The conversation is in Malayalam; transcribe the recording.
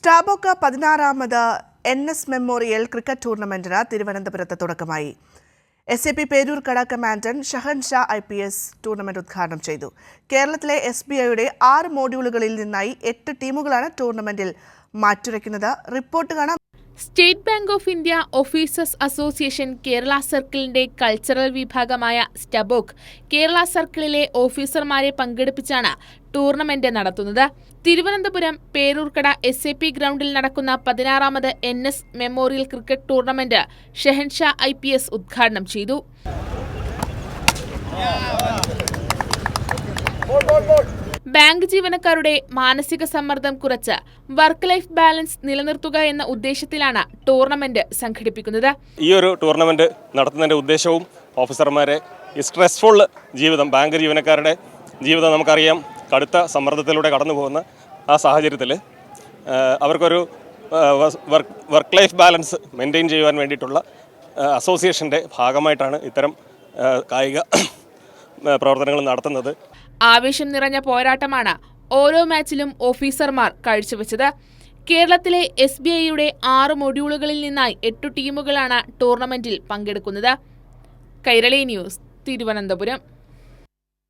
സ്റ്റാബോക്ക 16ാമത് NS മെമ്മോറിയൽ ക്രിക്കറ്റ് ടൂർണമെന്റിന് തിരുവനന്തപുരത്ത് തുടക്കമായി. SAP Peroorkada commandant Shahanshah IPS tournament ഉദ്ഘാടനം ചെയ്തു. കേരളത്തിലെ SBIയുടെ 6 മോഡ്യൂളുകളിൽ നിന്നായി 8 ടീമുകളാണ് ടൂർണമെന്റിൽ മാറ്റുരയ്ക്കുന്നത്. റിപ്പോർട്ട് കാണാം. State bank of India officers association Kerala സർക്കിളിന്റെ കൾച്ചറൽ വിഭാഗമായ സ്റ്റബോക്ക് കേരള സർക്കിളിലെ ഓഫീസർമാരെ പങ്കെടുപ്പിച്ചാണ് ടൂർണമെന്റ് നടത്തുന്നത്. തിരുവനന്തപുരം പേരൂർക്കട SAP ഗ്രൗണ്ടിൽ നടക്കുന്ന 16ാമത് NS memorial cricket tournament Shahanshah IPS ഉദ്ഘാടനം ചെയ്തു. ബാങ്ക് ജീവനക്കാരുടെ മാനസിക സമ്മർദ്ദം കുറച്ച് വർക്ക് ലൈഫ് ബാലൻസ് നിലനിർത്തുക എന്ന ഉദ്ദേശത്തിലാണ് ടൂർണമെന്റ് സംഘടിപ്പിക്കുന്നത്. ഈ ഒരു ടൂർണമെന്റ് നടത്തുന്നതിന്റെ ഉദ്ദേശവും ഓഫീസർമാരെ ഈ സ്ട്രെസ്ഫുൾ ജീവിതം, ബാങ്ക് ജീവനക്കാരുടെ ജീവിതം നമുക്കറിയാം, കടുത്ത സമ്മർദ്ദത്തിലൂടെ കടന്നു പോകുന്ന ആ സാഹചര്യത്തിൽ അവർക്കൊരു വർക്ക് ലൈഫ് ബാലൻസ് മെയിൻറ്റെയിൻ ചെയ്യുവാൻ വേണ്ടിയിട്ടുള്ള അസോസിയേഷൻ്റെ ഭാഗമായിട്ടാണ് ഇത്തരം കായിക പ്രവർത്തനങ്ങൾ നടത്തുന്നത്. ആവേശം നിറഞ്ഞ പോരാട്ടമാണ് ഓരോ മാച്ചിലും ഓഫീസർമാർ കാഴ്ചവെച്ചത്. കേരളത്തിലെ SBIയുടെ 6 മൊഡ്യൂളുകളിൽ നിന്നായി 8 ടീമുകളാണ് ടൂർണമെന്റിൽ പങ്കെടുക്കുന്നത്. കൈരളി ന്യൂസ്, തിരുവനന്തപുരം.